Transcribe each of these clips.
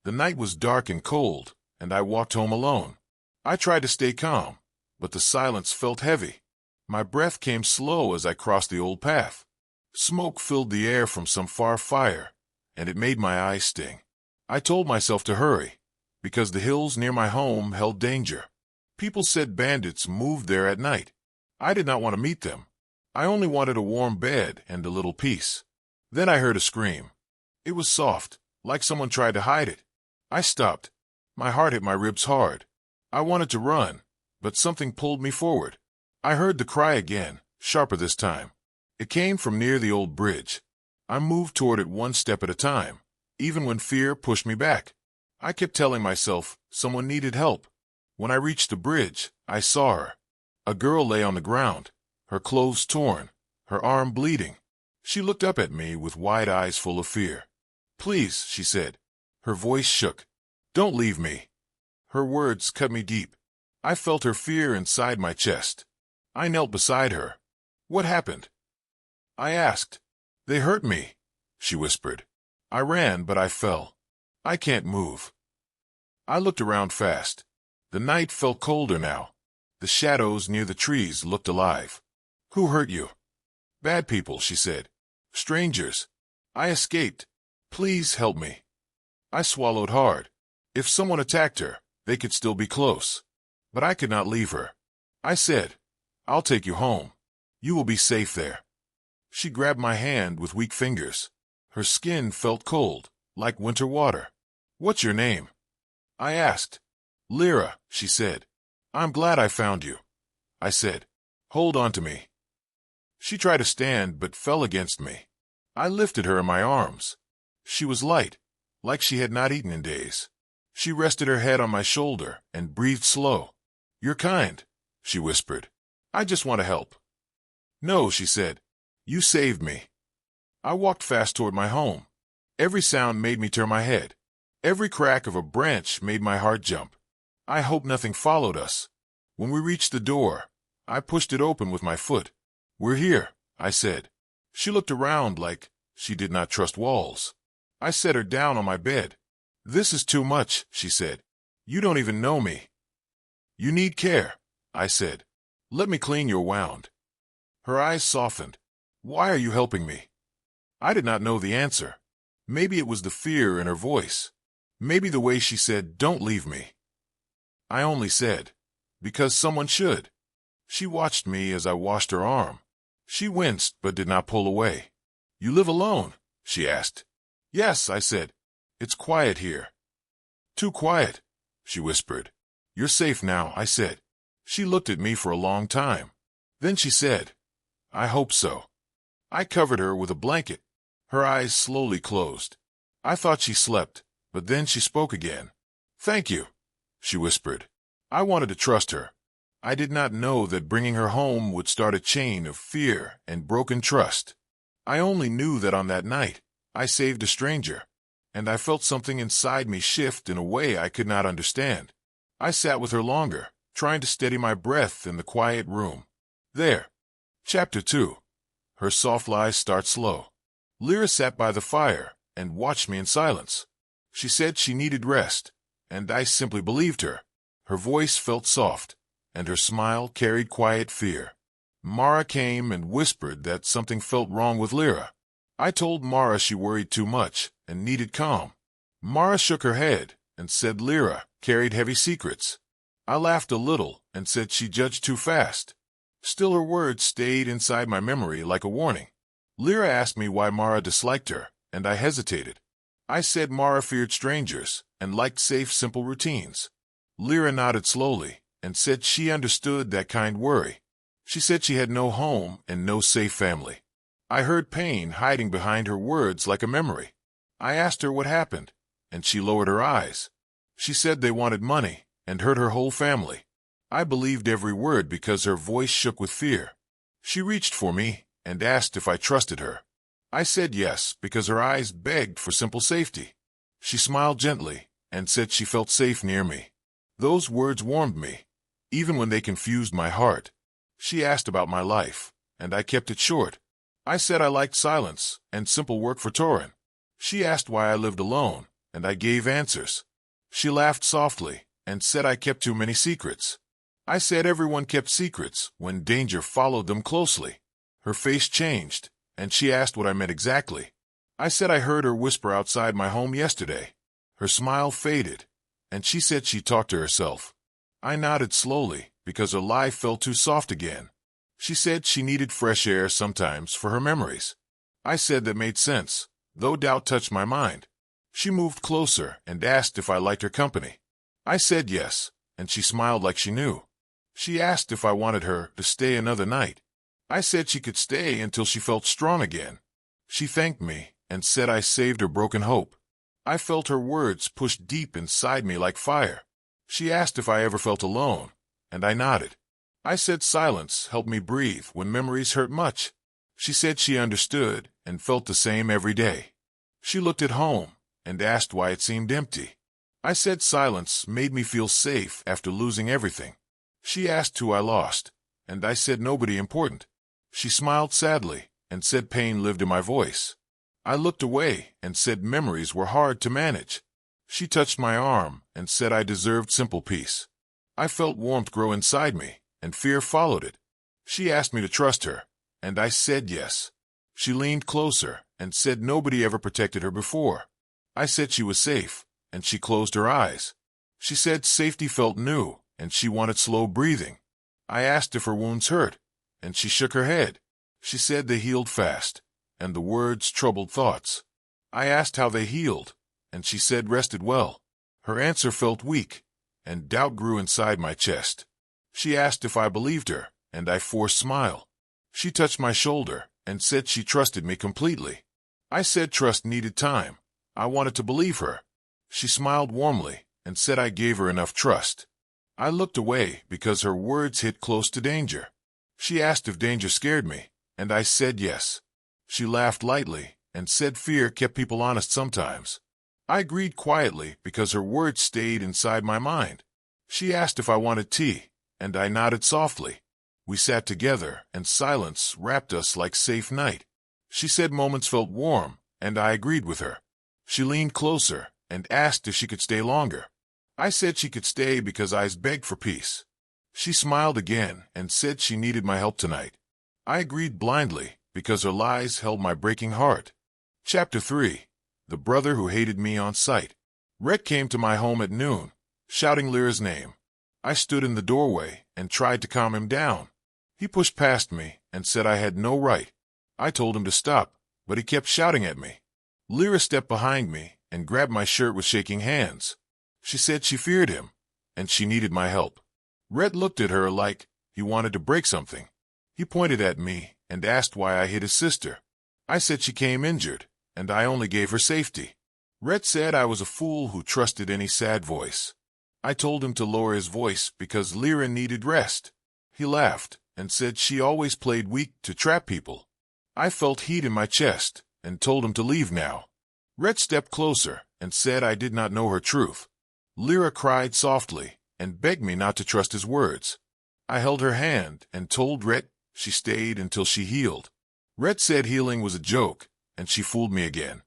The night was dark and cold, and I walked home alone. I tried to stay calm, but the silence felt heavy. My breath came slow as I crossed the old path. Smoke filled the air from some far fire, and it made my eyes sting. I told myself to hurry, because the hills near my home held danger. People said bandits moved there at night. I did not want to meet them. I only wanted a warm bed and a little peace. Then I heard a scream. It was soft, like someone tried to hide it. I stopped. My heart hit my ribs hard. I wanted to run, but something pulled me forward. I heard the cry again, sharper this time. It came from near the old bridge. I moved toward it one step at a time, even when fear pushed me back. I kept telling myself someone needed help. When I reached the bridge, I saw her. A girl lay on the ground, her clothes torn, her arm bleeding. She looked up at me with wide eyes full of fear. "Please," she said. Her voice shook. "Don't leave me." Her words cut me deep. I felt her fear inside my chest. I knelt beside her. "What happened?" I asked. "They hurt me," she whispered. "I ran, but I fell. I can't move." I looked around fast. The night felt colder now. The shadows near the trees looked alive. "Who hurt you?" "Bad people," she said. "Strangers. I escaped. Please help me." I swallowed hard. If someone attacked her, they could still be close. But I could not leave her. I said, "I'll take you home. You will be safe there." She grabbed my hand with weak fingers. Her skin felt cold, like winter water. "What's your name?" I asked. "Lyra," she said. "I'm glad I found you." I said, "Hold on to me." She tried to stand but fell against me. I lifted her in my arms. She was light, like she had not eaten in days. She rested her head on my shoulder and breathed slow. "You're kind," she whispered. "I just want to help." "No," she said. "You saved me." I walked fast toward my home. Every sound made me turn my head. Every crack of a branch made my heart jump. I hoped nothing followed us. When we reached the door, I pushed it open with my foot. "We're here," I said. She looked around like she did not trust walls. I set her down on my bed. "This is too much," she said. "You don't even know me." "You need care," I said. "Let me clean your wound." Her eyes softened. "Why are you helping me?" I did not know the answer. Maybe it was the fear in her voice. Maybe the way she said, "Don't leave me." I only said, "Because someone should." She watched me as I washed her arm. She winced but did not pull away. "You live alone?" she asked. "Yes," I said. "It's quiet here." "Too quiet," she whispered. "You're safe now," I said. She looked at me for a long time. Then she said, "I hope so." I covered her with a blanket. Her eyes slowly closed. I thought she slept, but then she spoke again. "Thank you," she whispered. I wanted to trust her. I did not know that bringing her home would start a chain of fear and broken trust. I only knew that on that night, I saved a stranger, and I felt something inside me shift in a way I could not understand. I sat with her longer, trying to steady my breath in the quiet room. There. Chapter 2. Her soft lies start slow. Lyra sat by the fire and watched me in silence. She said she needed rest, and I simply believed her. Her voice felt soft, and her smile carried quiet fear. Mara came and whispered that something felt wrong with Lyra. I told Mara she worried too much and needed calm. Mara shook her head and said Lyra carried heavy secrets. I laughed a little and said she judged too fast. Still her words stayed inside my memory like a warning. Lyra asked me why Mara disliked her, and I hesitated. I said Mara feared strangers and liked safe, simple routines. Lyra nodded slowly and said she understood that kind worry. She said she had no home and no safe family. I heard pain hiding behind her words like a memory. I asked her what happened, and she lowered her eyes. She said they wanted money and hurt her whole family. I believed every word because her voice shook with fear. She reached for me and asked if I trusted her. I said yes because her eyes begged for simple safety. She smiled gently and said she felt safe near me. Those words warmed me, even when they confused my heart. She asked about my life, and I kept it short. I said I liked silence and simple work for Torin. She asked why I lived alone, and I gave answers. She laughed softly and said I kept too many secrets. I said everyone kept secrets when danger followed them closely. Her face changed, and she asked what I meant exactly. I said I heard her whisper outside my home yesterday. Her smile faded, and she said she talked to herself. I nodded slowly because her lie felt too soft again. She said she needed fresh air sometimes for her memories. I said that made sense, though doubt touched my mind. She moved closer and asked if I liked her company. I said yes, and she smiled like she knew. She asked if I wanted her to stay another night. I said she could stay until she felt strong again. She thanked me and said I saved her broken hope. I felt her words push deep inside me like fire. She asked if I ever felt alone, and I nodded. I said silence helped me breathe when memories hurt much. She said she understood and felt the same every day. She looked at home and asked why it seemed empty. I said silence made me feel safe after losing everything. She asked who I lost, and I said nobody important. She smiled sadly and said pain lived in my voice. I looked away and said memories were hard to manage. She touched my arm and said I deserved simple peace. I felt warmth grow inside me, and fear followed it. She asked me to trust her, and I said yes. She leaned closer and said nobody ever protected her before. I said she was safe, and she closed her eyes. She said safety felt new, and she wanted slow breathing. I asked if her wounds hurt, and she shook her head. She said they healed fast, and the words troubled thoughts. I asked how they healed, and she said rested well. Her answer felt weak, and doubt grew inside my chest. She asked if I believed her, and I forced a smile. She touched my shoulder and said she trusted me completely. I said trust needed time. I wanted to believe her. She smiled warmly and said I gave her enough trust. I looked away because her words hit close to danger. She asked if danger scared me, and I said yes. She laughed lightly and said fear kept people honest sometimes. I agreed quietly because her words stayed inside my mind. She asked if I wanted tea, and I nodded softly. We sat together, and silence wrapped us like safe night. She said moments felt warm, and I agreed with her. She leaned closer and asked if she could stay longer. I said she could stay because I begged for peace. She smiled again and said she needed my help tonight. I agreed blindly because her lies held my breaking heart. Chapter 3. The Brother Who Hated Me on Sight. Rhett came to my home at noon, shouting Lyra's name. I stood in the doorway and tried to calm him down. He pushed past me and said I had no right. I told him to stop, but he kept shouting at me. Lyra stepped behind me and grabbed my shirt with shaking hands. She said she feared him, and she needed my help. Rhett looked at her like he wanted to break something. He pointed at me and asked why I hit his sister. I said she came injured, and I only gave her safety. Rhett said I was a fool who trusted any sad voice. I told him to lower his voice because Lyra needed rest. He laughed and said she always played weak to trap people. I felt heat in my chest and told him to leave now. Rhett stepped closer and said I did not know her truth. Lyra cried softly and begged me not to trust his words. I held her hand and told Rhett she stayed until she healed. Rhett said healing was a joke, and she fooled me again.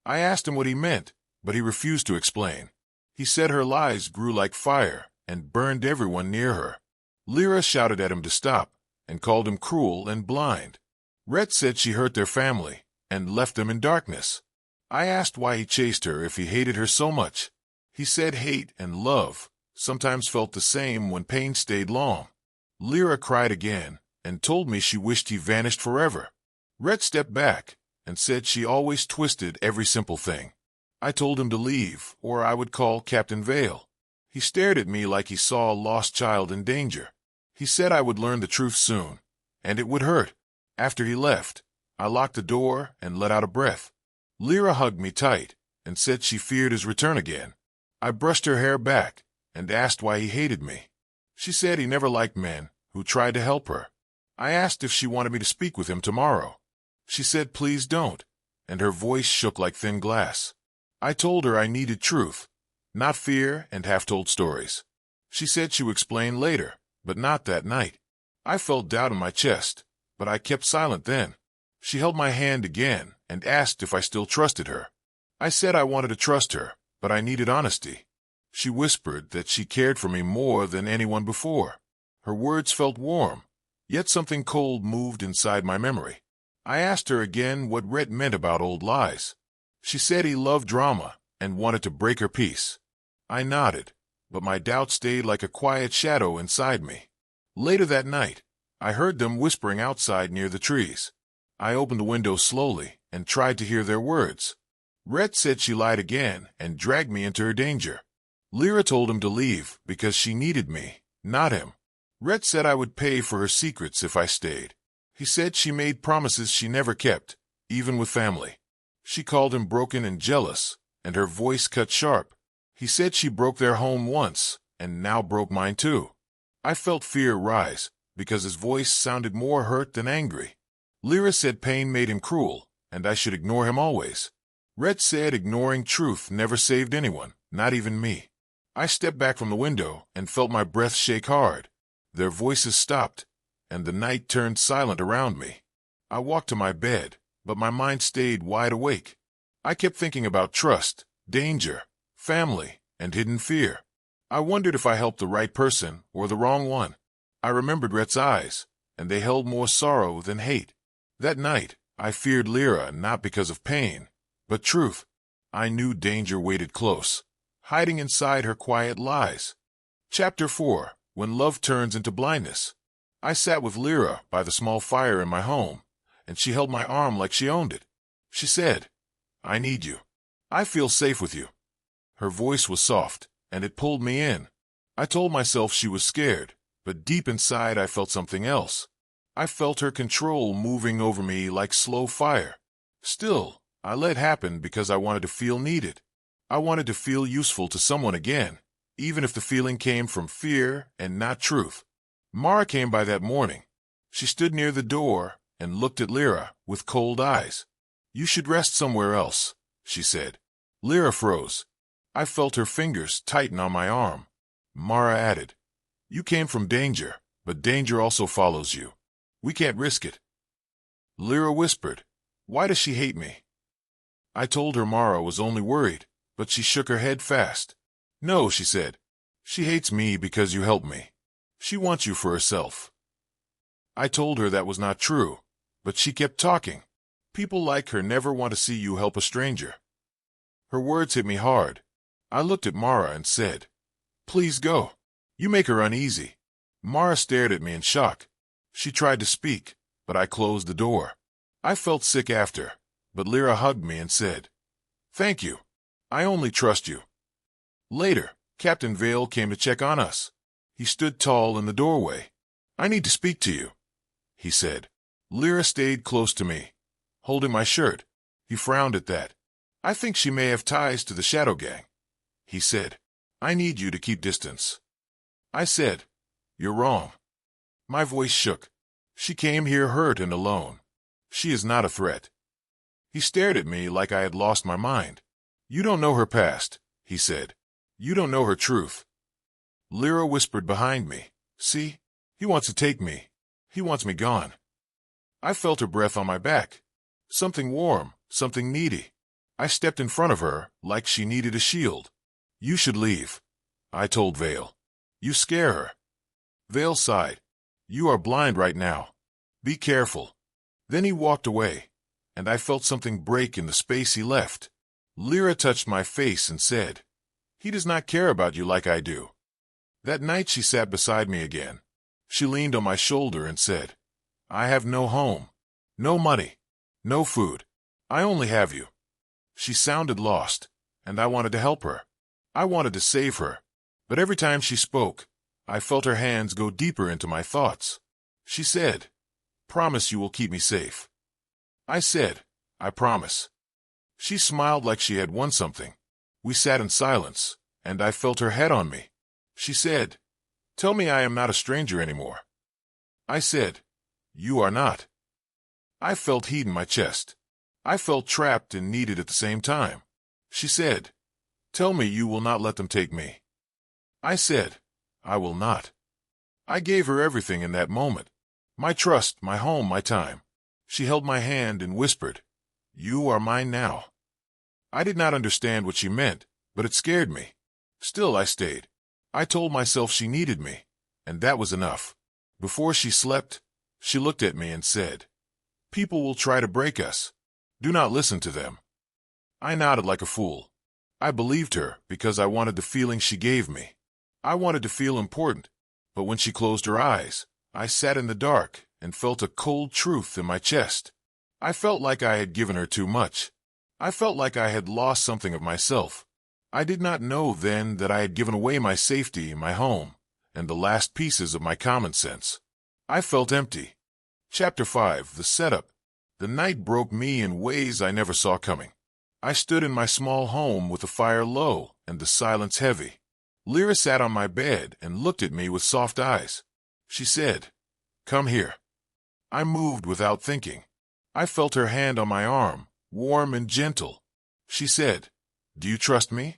I asked him what he meant, but he refused to explain. He said her lies grew like fire and burned everyone near her. Lyra shouted at him to stop and called him cruel and blind. Rhett said she hurt their family and left them in darkness. I asked why he chased her if he hated her so much. He said hate and love sometimes felt the same when pain stayed long. Lyra cried again and told me she wished he vanished forever. Rhett stepped back and said she always twisted every simple thing. I told him to leave, or I would call Captain Vale. He stared at me like he saw a lost child in danger. He said I would learn the truth soon, and it would hurt. After he left, I locked the door and let out a breath. Lyra hugged me tight and said she feared his return again. I brushed her hair back and asked why he hated me. She said he never liked men who tried to help her. I asked if she wanted me to speak with him tomorrow. She said please don't, and her voice shook like thin glass. I told her I needed truth, not fear and half-told stories. She said she would explain later, but not that night. I felt doubt in my chest, but I kept silent then. She held my hand again and asked if I still trusted her. I said I wanted to trust her, but I needed honesty. She whispered that she cared for me more than anyone before. Her words felt warm, yet something cold moved inside my memory. I asked her again what Rhett meant about old lies. She said he loved drama and wanted to break her peace. I nodded, but my doubt stayed like a quiet shadow inside me. Later that night, I heard them whispering outside near the trees. I opened the window slowly and tried to hear their words. Rhett said she lied again and dragged me into her danger. Lyra told him to leave because she needed me, not him. Rhett said I would pay for her secrets if I stayed. He said she made promises she never kept, even with family. She called him broken and jealous, and her voice cut sharp. He said she broke their home once, and now broke mine too. I felt fear rise, because his voice sounded more hurt than angry. Lyra said pain made him cruel, and I should ignore him always. Rhett said ignoring truth never saved anyone, not even me. I stepped back from the window and felt my breath shake hard. Their voices stopped, and the night turned silent around me. I walked to my bed, but my mind stayed wide awake. I kept thinking about trust, danger, family, and hidden fear. I wondered if I helped the right person or the wrong one. I remembered Rhett's eyes, and they held more sorrow than hate. That night, I feared Lyra not because of pain, but truth. I knew danger waited close, hiding inside her quiet lies. Chapter 4. When Love Turns into Blindness. I sat with Lyra by the small fire in my home, and she held my arm like she owned it. She said, "I need you. I feel safe with you." Her voice was soft, and it pulled me in. I told myself she was scared, but deep inside I felt something else. I felt her control moving over me like slow fire. Still, I let it happen because I wanted to feel needed. I wanted to feel useful to someone again, even if the feeling came from fear and not truth. Mara came by that morning. She stood near the door and looked at Lyra with cold eyes. "You should rest somewhere else," she said. Lyra froze. I felt her fingers tighten on my arm. Mara added, "You came from danger, but danger also follows you. We can't risk it." Lyra whispered, "Why does she hate me?" I told her Mara was only worried, but she shook her head fast. "No," she said. "She hates me because you helped me. She wants you for herself." I told her that was not true, but she kept talking. "People like her never want to see you help a stranger." Her words hit me hard. I looked at Mara and said, "Please go. You make her uneasy." Mara stared at me in shock. She tried to speak, but I closed the door. I felt sick after, but Lyra hugged me and said, "Thank you. I only trust you." Later, Captain Vale came to check on us. He stood tall in the doorway. "I need to speak to you," he said. Lyra stayed close to me, holding my shirt. He frowned at that. "I think she may have ties to the Shadow Gang," he said. "I need you to keep distance." I said, "You're wrong." My voice shook. "She came here hurt and alone. She is not a threat." He stared at me like I had lost my mind. "You don't know her past," he said. "You don't know her truth." Lyra whispered behind me, "See? He wants to take me. He wants me gone." I felt her breath on my back. Something warm, something needy. I stepped in front of her like she needed a shield. "You should leave," I told Vale. "You scare her." Vale sighed. "You are blind right now. Be careful." Then he walked away, and I felt something break in the space he left. Lyra touched my face and said, "He does not care about you like I do." That night she sat beside me again. She leaned on my shoulder and said, "I have no home, no money, no food. I only have you." She sounded lost, and I wanted to help her. I wanted to save her. But every time she spoke, I felt her hands go deeper into my thoughts. She said, "Promise you will keep me safe." I said, "I promise." She smiled like she had won something. We sat in silence, and I felt her head on me. She said, "Tell me I am not a stranger anymore." I said, "You are not." I felt heat in my chest. I felt trapped and needed at the same time. She said, "Tell me you will not let them take me." I said, "I will not." I gave her everything in that moment. My trust, my home, my time. She held my hand and whispered, "You are mine now." I did not understand what she meant, but it scared me. Still, I stayed. I told myself she needed me, and that was enough. Before she slept, she looked at me and said, "People will try to break us. Do not listen to them." I nodded like a fool. I believed her because I wanted the feeling she gave me. I wanted to feel important, but when she closed her eyes, I sat in the dark and felt a cold truth in my chest. I felt like I had given her too much. I felt like I had lost something of myself. I did not know then that I had given away my safety, my home, and the last pieces of my common sense. I felt empty. Chapter 5, The Setup. The night broke me in ways I never saw coming. I stood in my small home with the fire low and the silence heavy. Lyra sat on my bed and looked at me with soft eyes. She said, "Come here." I moved without thinking. I felt her hand on my arm, warm and gentle. She said, "Do you trust me?"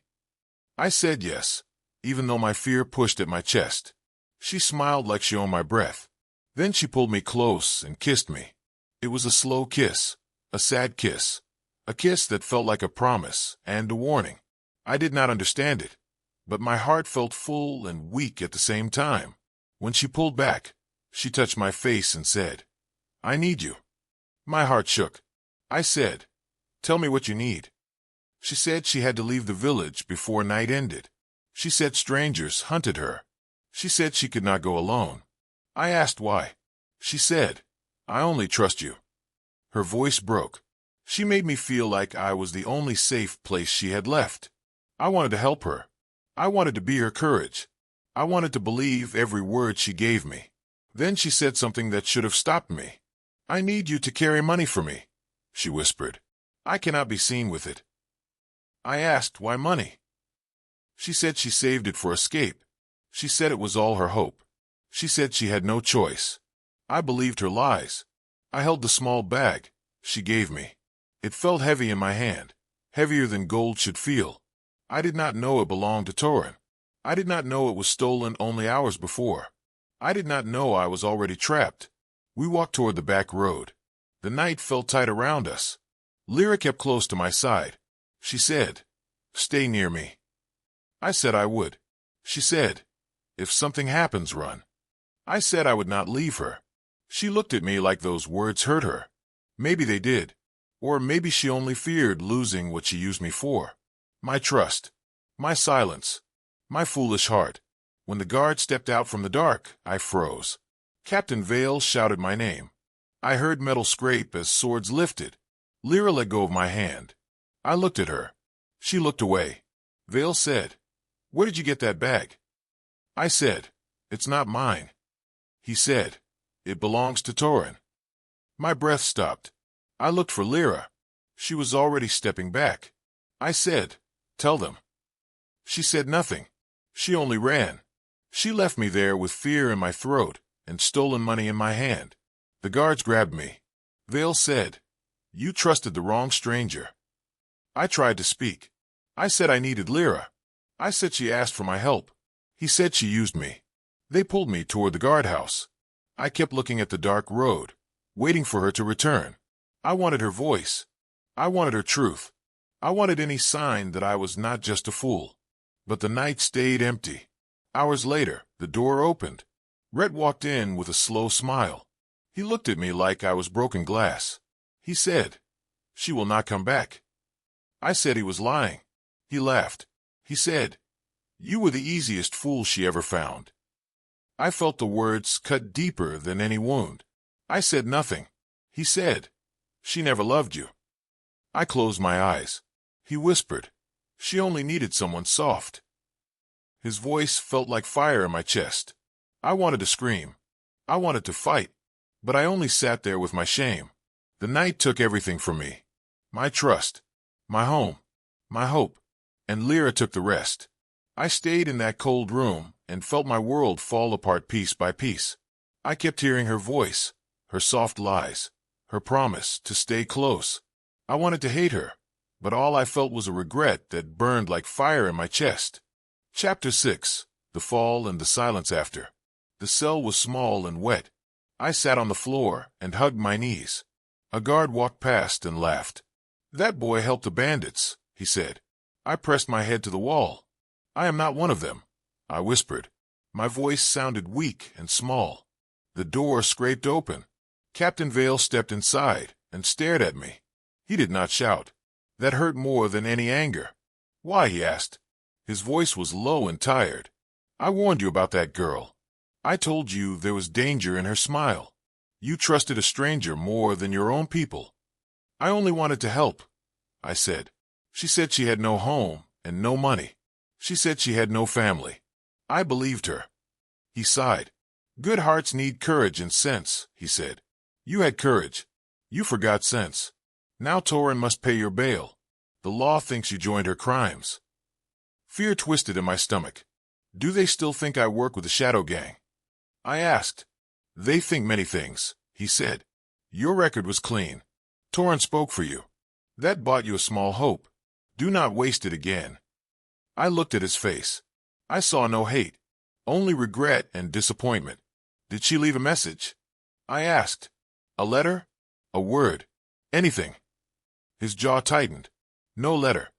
I said yes, even though my fear pushed at my chest. She smiled like she owned my breath. Then she pulled me close and kissed me. It was a slow kiss, a sad kiss, a kiss that felt like a promise and a warning. I did not understand it, but my heart felt full and weak at the same time. When she pulled back, she touched my face and said, "I need you." My heart shook. I said, "Tell me what you need." She said she had to leave the village before night ended. She said strangers hunted her. She said she could not go alone. I asked why. She said, "I only trust you." Her voice broke. She made me feel like I was the only safe place she had left. I wanted to help her. I wanted to be her courage. I wanted to believe every word she gave me. Then she said something that should have stopped me. "I need you to carry money for me," she whispered. "I cannot be seen with it." I asked, "Why money?" She said she saved it for escape. She said it was all her hope. She said she had no choice. I believed her lies. I held the small bag she gave me. It felt heavy in my hand, heavier than gold should feel. I did not know it belonged to Torin. I did not know it was stolen only hours before. I did not know I was already trapped. We walked toward the back road. The night felt tight around us. Lyra kept close to my side. She said, "Stay near me." I said I would. She said, "If something happens, run." I said I would not leave her. She looked at me like those words hurt her. Maybe they did. Or maybe she only feared losing what she used me for. My trust. My silence. My foolish heart. When the guard stepped out from the dark, I froze. Captain Vale shouted my name. I heard metal scrape as swords lifted. Lyra let go of my hand. I looked at her. She looked away. Vale said, "Where did you get that bag?" I said, "It's not mine." He said, "It belongs to Torin." My breath stopped. I looked for Lyra. She was already stepping back. I said, "Tell them." She said nothing. She only ran. She left me there with fear in my throat and stolen money in my hand. The guards grabbed me. Vale said, "You trusted the wrong stranger." I tried to speak. I said I needed Lyra. I said she asked for my help. He said she used me. They pulled me toward the guardhouse. I kept looking at the dark road, waiting for her to return. I wanted her voice. I wanted her truth. I wanted any sign that I was not just a fool. But the night stayed empty. Hours later, the door opened. Rhett walked in with a slow smile. He looked at me like I was broken glass. He said, "She will not come back." I said he was lying. He laughed. He said, "You were the easiest fool she ever found." I felt the words cut deeper than any wound. I said nothing. He said, "She never loved you." I closed my eyes. He whispered, "She only needed someone soft." His voice felt like fire in my chest. I wanted to scream. I wanted to fight. But I only sat there with my shame. The night took everything from me. My trust, my home, my hope, and Lyra took the rest. I stayed in that cold room and felt my world fall apart piece by piece. I kept hearing her voice, her soft lies, her promise to stay close. I wanted to hate her, but all I felt was a regret that burned like fire in my chest. Chapter 6, The Fall and the Silence After. The cell was small and wet. I sat on the floor and hugged my knees. A guard walked past and laughed. "That boy helped the bandits," he said. I pressed my head to the wall. I am not one of them, I whispered. My voice sounded weak and small. The door scraped open. Captain Vale stepped inside and stared at me. He did not shout. That hurt more than any anger. Why? He asked. His voice was low and tired. I warned you about that girl. I told you there was danger in her smile. You trusted a stranger more than your own people. I only wanted to help, I said. She said she had no home and no money. She said she had no family. I believed her. He sighed. Good hearts need courage and sense, he said. You had courage. You forgot sense. Now Torin must pay your bail. The law thinks you joined her crimes. Fear twisted in my stomach. Do they still think I work with the Shadow Gang? I asked. They think many things, he said. Your record was clean. Torin spoke for you. That bought you a small hope. Do not waste it again. I looked at his face. I saw no hate, only regret and disappointment. Did she leave a message? I asked. A letter? A word? Anything? His jaw tightened. No letter.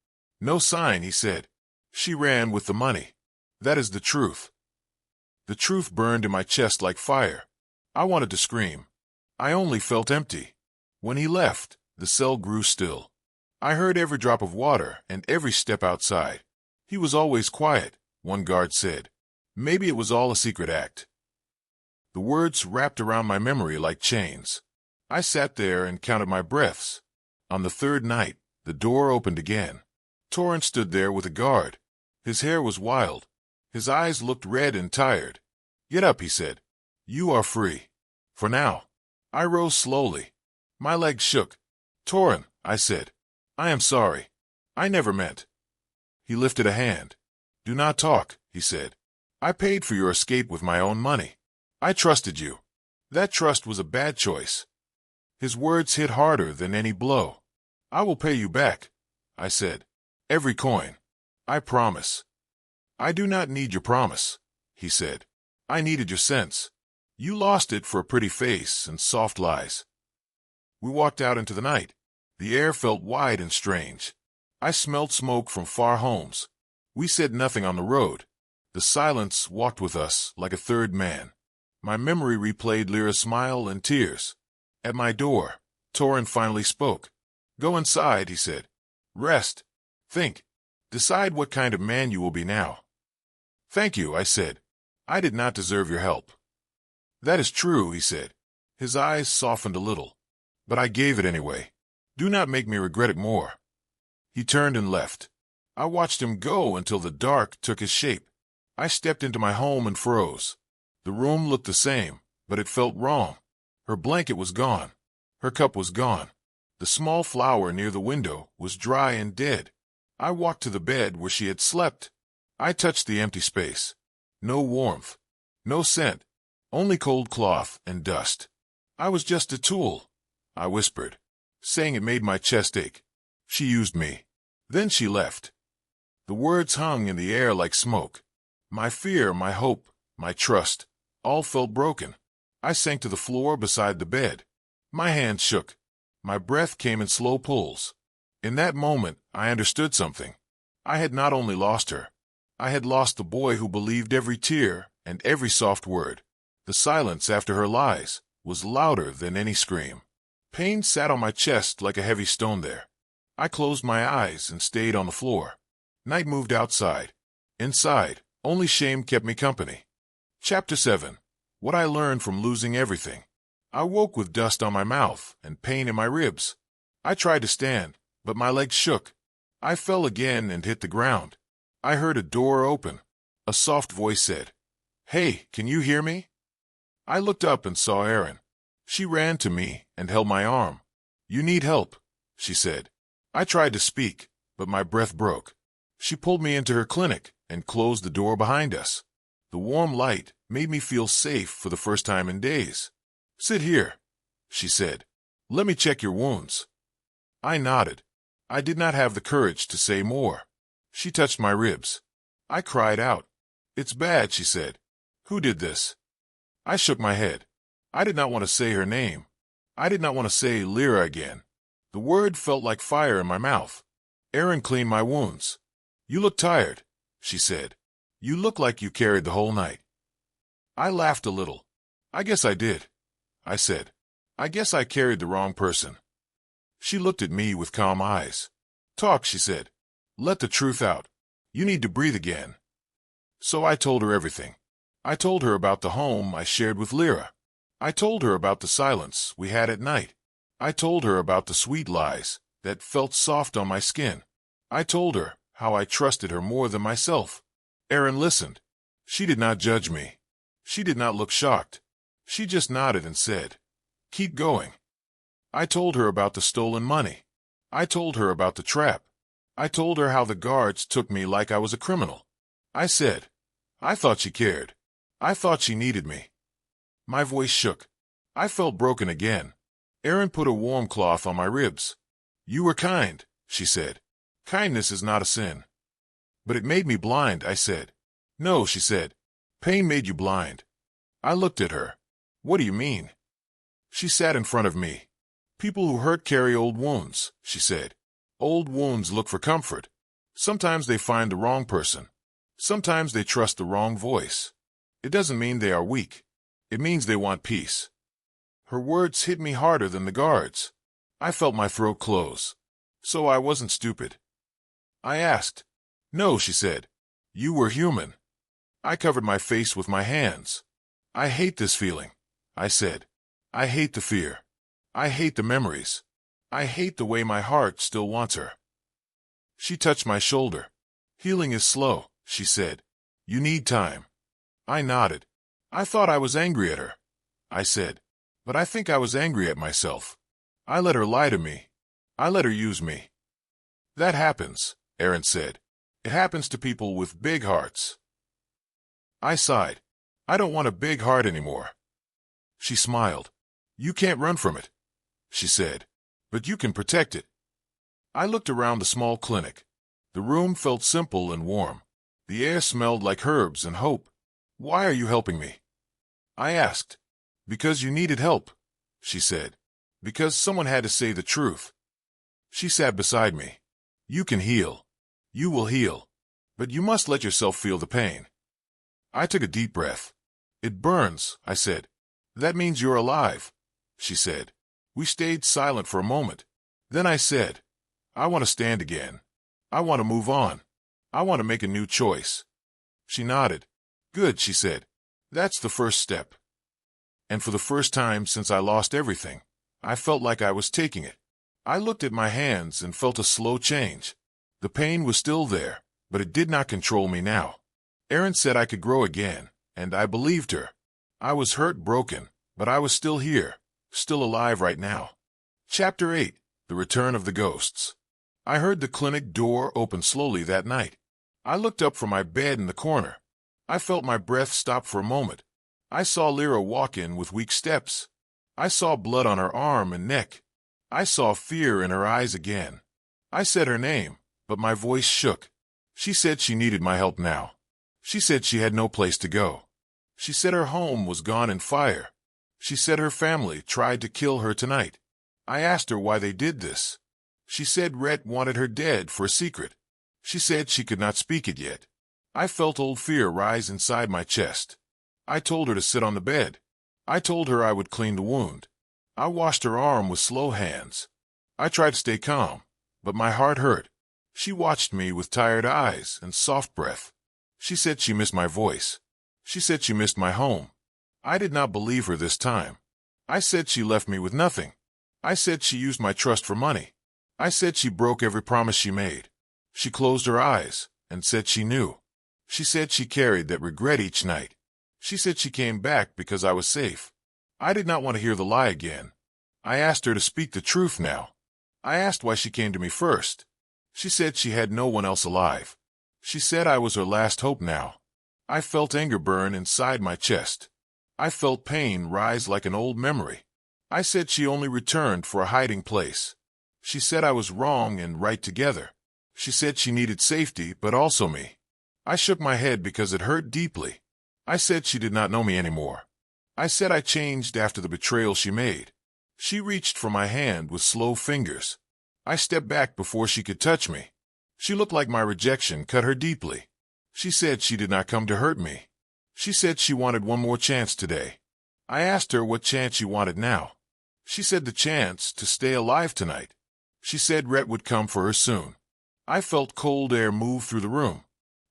No sign, he said. She ran with the money. That is the truth. The truth burned in my chest like fire. I wanted to scream. I only felt empty. When he left, the cell grew still. I heard every drop of water and every step outside. He was always quiet, one guard said. Maybe it was all a secret act. The words wrapped around my memory like chains. I sat there and counted my breaths. On the third night, the door opened again. Torin stood there with a guard. His hair was wild. His eyes looked red and tired. Get up, he said. You are free. For now. I rose slowly. My legs shook. Torin, I said. I am sorry. I never meant. He lifted a hand. Do not talk, he said. I paid for your escape with my own money. I trusted you. That trust was a bad choice. His words hit harder than any blow. I will pay you back, I said. Every coin. I promise. I do not need your promise, he said. I needed your sense. You lost it for a pretty face and soft lies. We walked out into the night. The air felt wide and strange. I smelled smoke from far homes. We said nothing on the road. The silence walked with us like a third man. My memory replayed Lyra's smile and tears. At my door, Torin finally spoke. Go inside, he said. Rest. Think. Decide what kind of man you will be now. Thank you, I said. I did not deserve your help. That is true, he said. His eyes softened a little. But I gave it anyway. Do not make me regret it more. He turned and left. I watched him go until the dark took his shape. I stepped into my home and froze. The room looked the same, but it felt wrong. Her blanket was gone. Her cup was gone. The small flower near the window was dry and dead. I walked to the bed where she had slept. I touched the empty space. No warmth. No scent. Only cold cloth and dust. I was just a tool, I whispered, saying it made my chest ache. She used me. Then she left. The words hung in the air like smoke. My fear, my hope, my trust, all felt broken. I sank to the floor beside the bed. My hands shook. My breath came in slow pulls. In that moment, I understood something. I had not only lost her. I had lost the boy who believed every tear and every soft word. The silence after her lies was louder than any scream. Pain sat on my chest like a heavy stone there. I closed my eyes and stayed on the floor. Night moved outside. Inside, only shame kept me company. Chapter 7. What I learned from losing everything. I woke with dust on my mouth and pain in my ribs. I tried to stand, but my legs shook. I fell again and hit the ground. I heard a door open. A soft voice said, "Hey, can you hear me?" I looked up and saw Erin. She ran to me and held my arm. "You need help," she said. I tried to speak, but my breath broke. She pulled me into her clinic and closed the door behind us. The warm light made me feel safe for the first time in days. "Sit here," she said. "Let me check your wounds." I nodded. I did not have the courage to say more. She touched my ribs. I cried out. "It's bad," she said. "Who did this?" I shook my head. I did not want to say her name. I did not want to say Lyra again. The word felt like fire in my mouth. Erin cleaned my wounds. You look tired, she said. You look like you carried the whole night. I laughed a little. I guess I did, I said. I guess I carried the wrong person. She looked at me with calm eyes. Talk, she said. Let the truth out. You need to breathe again. So I told her everything. I told her about the home I shared with Lyra. I told her about the silence we had at night. I told her about the sweet lies that felt soft on my skin. I told her how I trusted her more than myself. Erin listened. She did not judge me. She did not look shocked. She just nodded and said, "Keep going." I told her about the stolen money. I told her about the trap. I told her how the guards took me like I was a criminal. I said, I thought she cared. I thought she needed me. My voice shook. I felt broken again. Erin put a warm cloth on my ribs. You were kind, she said. Kindness is not a sin. But it made me blind, I said. No, she said. Pain made you blind. I looked at her. What do you mean? She sat in front of me. People who hurt carry old wounds, she said. Old wounds look for comfort. Sometimes they find the wrong person. Sometimes they trust the wrong voice. It doesn't mean they are weak. It means they want peace. Her words hit me harder than the guards. I felt my throat close. So I wasn't stupid. I asked. No, she said. You were human. I covered my face with my hands. I hate this feeling, I said. I hate the fear. I hate the memories. I hate the way my heart still wants her. She touched my shoulder. Healing is slow, she said. You need time. I nodded. I thought I was angry at her, I said. But I think I was angry at myself. I let her lie to me. I let her use me. That happens, Erin said. It happens to people with big hearts. I sighed. I don't want a big heart anymore. She smiled. You can't run from it, she said. But you can protect it. I looked around the small clinic. The room felt simple and warm. The air smelled like herbs and hope. Why are you helping me? I asked. Because you needed help, she said. Because someone had to say the truth. She sat beside me. You can heal. You will heal. But you must let yourself feel the pain. I took a deep breath. It burns, I said. That means you're alive, she said. We stayed silent for a moment. Then I said, I want to stand again. I want to move on. I want to make a new choice. She nodded. Good, she said. That's the first step. And for the first time since I lost everything, I felt like I was taking it. I looked at my hands and felt a slow change. The pain was still there, but it did not control me now. Erin said I could grow again, and I believed her. I was hurt, broken, but I was still here, still alive right now. Chapter 8. The Return of the Ghosts. I heard the clinic door open slowly that night. I looked up from my bed in the corner. I felt my breath stop for a moment. I saw Lyra walk in with weak steps. I saw blood on her arm and neck. I saw fear in her eyes again. I said her name, but my voice shook. She said she needed my help now. She said she had no place to go. She said her home was gone in fire. She said her family tried to kill her tonight. I asked her why they did this. She said Rhett wanted her dead for a secret. She said she could not speak it yet. I felt old fear rise inside my chest. I told her to sit on the bed. I told her I would clean the wound. I washed her arm with slow hands. I tried to stay calm, but my heart hurt. She watched me with tired eyes and soft breath. She said she missed my voice. She said she missed my home. I did not believe her this time. I said she left me with nothing. I said she used my trust for money. I said she broke every promise she made. She closed her eyes and said she knew. She said she carried that regret each night. She said she came back because I was safe. I did not want to hear the lie again. I asked her to speak the truth now. I asked why she came to me first. She said she had no one else alive. She said I was her last hope now. I felt anger burn inside my chest. I felt pain rise like an old memory. I said she only returned for a hiding place. She said I was wrong and right together. She said she needed safety, but also me. I shook my head because it hurt deeply. I said she did not know me anymore. I said I changed after the betrayal she made. She reached for my hand with slow fingers. I stepped back before she could touch me. She looked like my rejection cut her deeply. She said she did not come to hurt me. She said she wanted one more chance today. I asked her what chance she wanted now. She said the chance to stay alive tonight. She said Rhett would come for her soon. I felt cold air move through the room.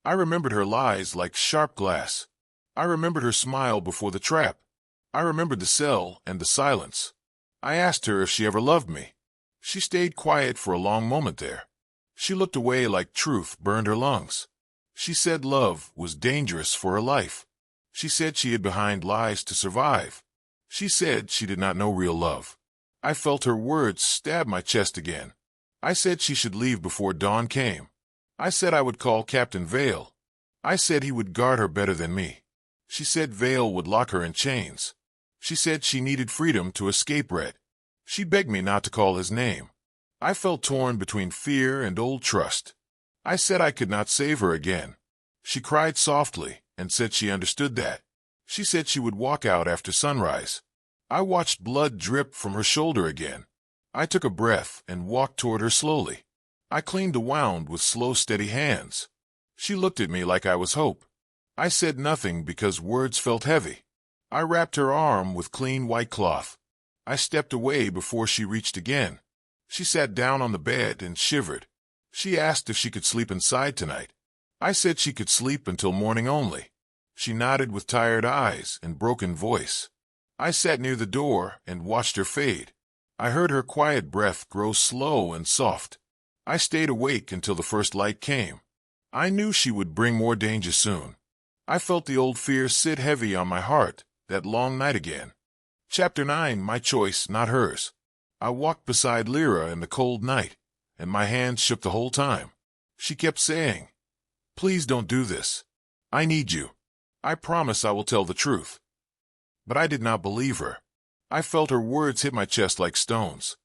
I remembered her lies like sharp glass. I remembered her smile before the trap. I remembered the cell and the silence. I asked her if she ever loved me. She stayed quiet for a long moment there. She looked away like truth burned her lungs. She said love was dangerous for her life. She said she hid behind lies to survive. She said she did not know real love. I felt her words stab my chest again. I said she should leave before dawn came. I said I would call Captain Vale. I said he would guard her better than me. She said Vale would lock her in chains. She said she needed freedom to escape Rhett. She begged me not to call his name. I felt torn between fear and old trust. I said I could not save her again. She cried softly and said she understood that. She said she would walk out after sunrise. I watched blood drip from her shoulder again. I took a breath and walked toward her slowly. I cleaned the wound with slow, steady hands. She looked at me like I was hope. I said nothing because words felt heavy. I wrapped her arm with clean white cloth. I stepped away before she reached again. She sat down on the bed and shivered. She asked if she could sleep inside tonight. I said she could sleep until morning only. She nodded with tired eyes and broken voice. I sat near the door and watched her fade. I heard her quiet breath grow slow and soft. I stayed awake until the first light came. I knew she would bring more danger soon. I felt the old fear sit heavy on my heart that long night again. Chapter 9, My Choice, Not Hers. I walked beside Lyra in the cold night, and my hands shook the whole time. She kept saying, "Please don't do this. I need you. I promise I will tell the truth." But I did not believe her. I felt her words hit my chest like stones.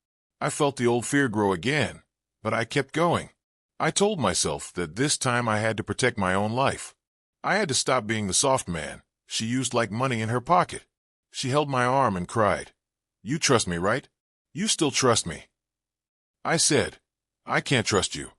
I felt the old fear grow again, but I kept going. I told myself that this time I had to protect my own life. I had to stop being the soft man she used like money in her pocket. She held my arm and cried, "You trust me, right? You still trust me?" I said, "I can't trust you.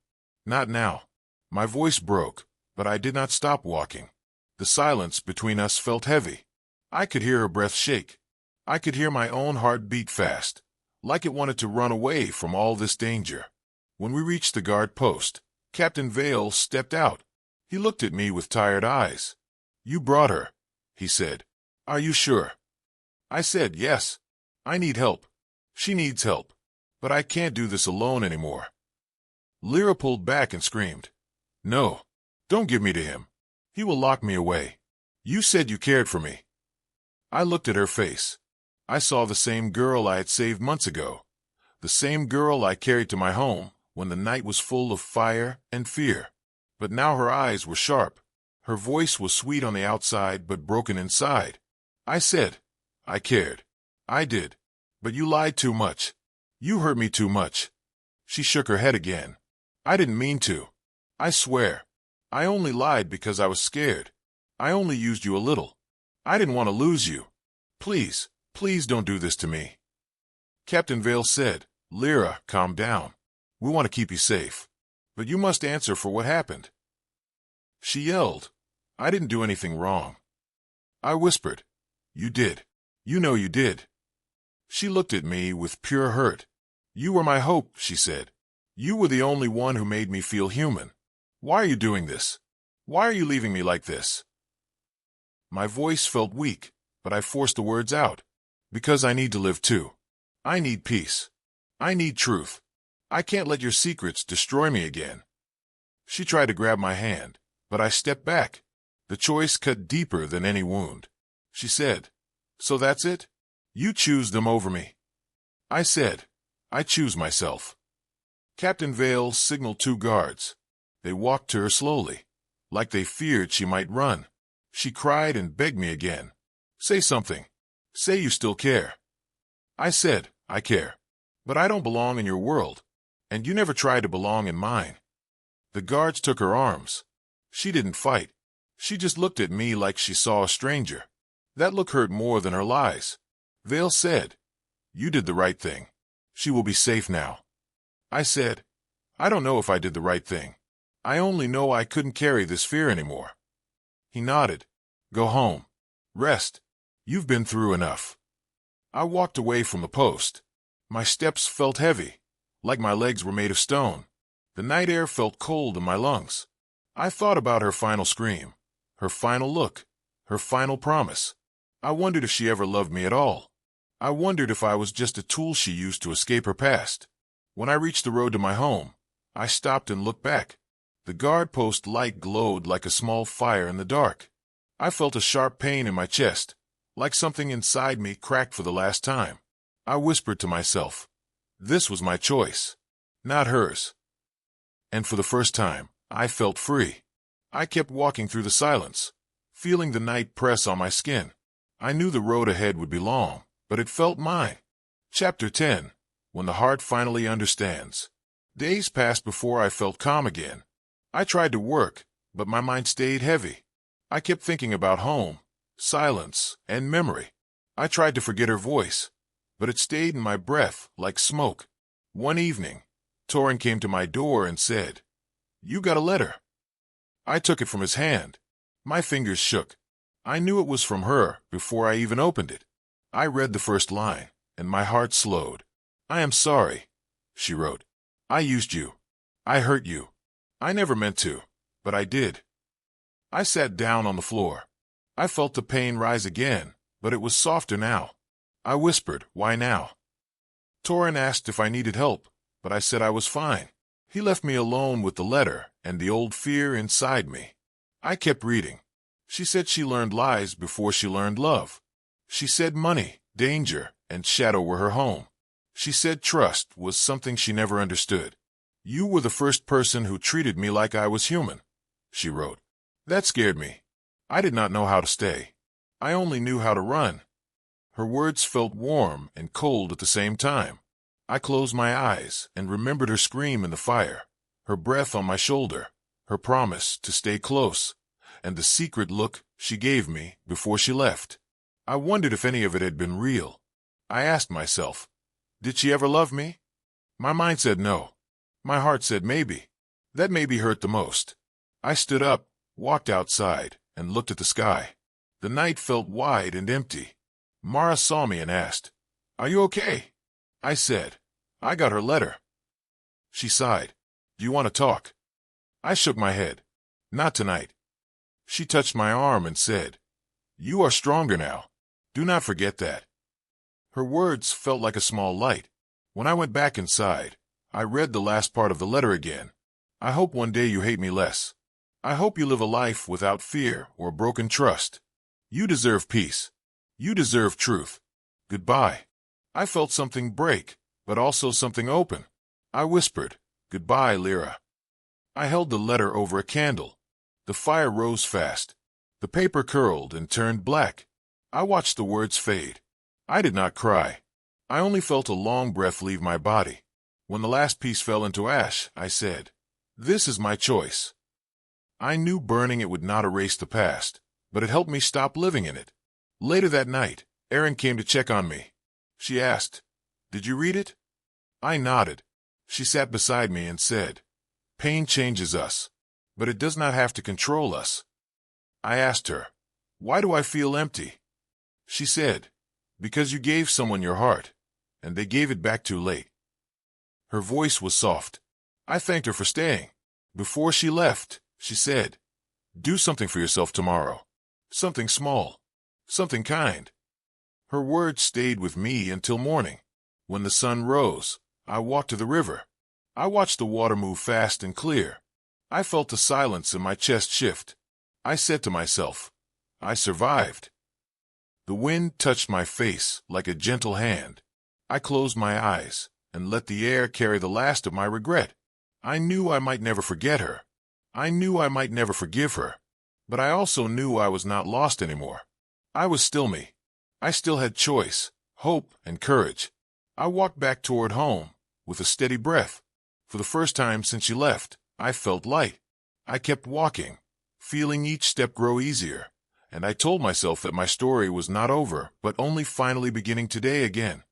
Not now." My voice broke, but I did not stop walking. The silence between us felt heavy. I could hear her breath shake. I could hear my own heart beat fast, like it wanted to run away from all this danger. When we reached the guard post, Captain Vale stepped out. He looked at me with tired eyes. "You brought her," he said. "Are you sure?" I said, "Yes. I need help. She needs help. But I can't do this alone anymore." Lyra pulled back and screamed, "No, don't give me to him. He will lock me away. You said you cared for me." I looked at her face. I saw the same girl I had saved months ago, the same girl I carried to my home when the night was full of fire and fear. But now her eyes were sharp. Her voice was sweet on the outside but broken inside. I said, "I cared. I did. But you lied too much. You hurt me too much." She shook her head again. "I didn't mean to. I swear. I only lied because I was scared. I only used you a little. I didn't want to lose you. Please, please don't do this to me." Captain Vale said, "Lyra, calm down. We want to keep you safe. But you must answer for what happened." She yelled, "I didn't do anything wrong." I whispered, "You did. You know you did." She looked at me with pure hurt. "You were my hope," she said. "You were the only one who made me feel human. Why are you doing this? Why are you leaving me like this?" My voice felt weak, but I forced the words out. "Because I need to live too. I need peace. I need truth. I can't let your secrets destroy me again." She tried to grab my hand, but I stepped back. The choice cut deeper than any wound. She said, "So that's it? You choose them over me?" I said, "I choose myself." Captain Vale signaled 2 guards. They walked to her slowly, like they feared she might run. She cried and begged me again. "Say something. Say you still care." I said, "I care. But I don't belong in your world. And you never tried to belong in mine." The guards took her arms. She didn't fight. She just looked at me like she saw a stranger. That look hurt more than her lies. Vale said, "You did the right thing. She will be safe now." I said, "I don't know if I did the right thing. I only know I couldn't carry this fear anymore. He nodded. Go home. Rest. You've been through enough. I walked away from the post. My steps felt heavy, like my legs were made of stone. The night air felt cold in my lungs. I thought about her final scream, her final look, her final promise. I wondered if she ever loved me at all. I wondered if I was just a tool she used to escape her past. When I reached the road to my home, I stopped and looked back. The guard post light glowed like a small fire in the dark. I felt a sharp pain in my chest, like something inside me cracked for the last time. I whispered to myself, this was my choice, not hers. And for the first time, I felt free. I kept walking through the silence, feeling the night press on my skin. I knew the road ahead would be long, but it felt mine. Chapter 10. When the Heart Finally Understands. Days passed before I felt calm again. I tried to work, but my mind stayed heavy. I kept thinking about home, silence, and memory. I tried to forget her voice, but it stayed in my breath like smoke. One evening, Torin came to my door and said, "You got a letter." I took it from his hand. My fingers shook. I knew it was from her before I even opened it. I read the first line, and my heart slowed. "I am sorry," she wrote. "I used you. I hurt you. I never meant to, but I did." I sat down on the floor. I felt the pain rise again, but it was softer now. I whispered, "Why now?" Torin asked if I needed help, but I said I was fine. He left me alone with the letter and the old fear inside me. I kept reading. She said she learned lies before she learned love. She said money, danger, and shadow were her home. She said trust was something she never understood. "You were the first person who treated me like I was human," she wrote. That scared me. I did not know how to stay. I only knew how to run. Her words felt warm and cold at the same time. I closed my eyes and remembered her scream in the fire, her breath on my shoulder, her promise to stay close, and the secret look she gave me before she left. I wondered if any of it had been real. I asked myself, did she ever love me? My mind said no. My heart said maybe. That maybe hurt the most. I stood up, walked outside, and looked at the sky. The night felt wide and empty. Mara saw me and asked, "Are you okay?" I said, "I got her letter." She sighed. "Do you want to talk?" I shook my head. "Not tonight." She touched my arm and said, "You are stronger now. Do not forget that." Her words felt like a small light. When I went back inside, I read the last part of the letter again. "I hope one day you hate me less. I hope you live a life without fear or broken trust. You deserve peace. You deserve truth. Goodbye." I felt something break, but also something open. I whispered, "Goodbye, Lyra." I held the letter over a candle. The fire rose fast. The paper curled and turned black. I watched the words fade. I did not cry. I only felt a long breath leave my body. When the last piece fell into ash, I said, "This is my choice." I knew burning it would not erase the past, but it helped me stop living in it. Later that night, Erin came to check on me. She asked, "Did you read it?" I nodded. She sat beside me and said, "Pain changes us, but it does not have to control us." I asked her, "Why do I feel empty?" She said, "Because you gave someone your heart, and they gave it back too late." Her voice was soft. I thanked her for staying. Before she left, she said, "Do something for yourself tomorrow. Something small. Something kind." Her words stayed with me until morning. When the sun rose, I walked to the river. I watched the water move fast and clear. I felt the silence in my chest shift. I said to myself, I survived. The wind touched my face like a gentle hand. I closed my eyes and let the air carry the last of my regret. I knew I might never forget her. I knew I might never forgive her. But I also knew I was not lost anymore. I was still me. I still had choice, hope, and courage. I walked back toward home with a steady breath. For the first time since she left, I felt light. I kept walking, feeling each step grow easier, and I told myself that my story was not over, but only finally beginning today again.